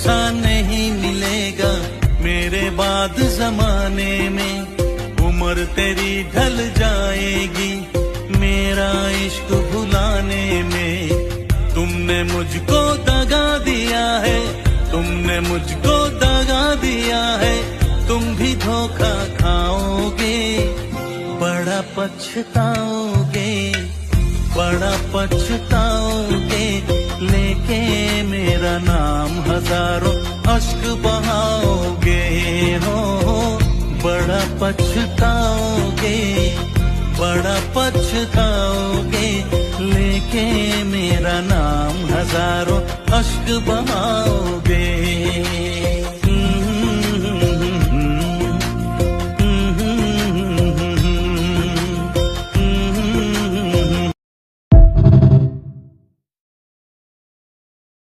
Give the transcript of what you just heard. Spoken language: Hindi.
ऐसा नहीं मिलेगा मेरे बाद जमाने में। उम्र तेरी ढल जाएगी मेरा इश्क भुलाने में। तुमने मुझको दगा दिया है, तुमने मुझको दगा दिया है, तुम भी धोखा खाओगे, बड़ा पछताओगे, बड़ा पछताओगे। लेके मेरा नाम हजारों अश्क बहाओगे हो, बड़ा पछताओगे, बड़ा पछताओगे। लेके मेरा नाम हजारों अश्क बहाओगे।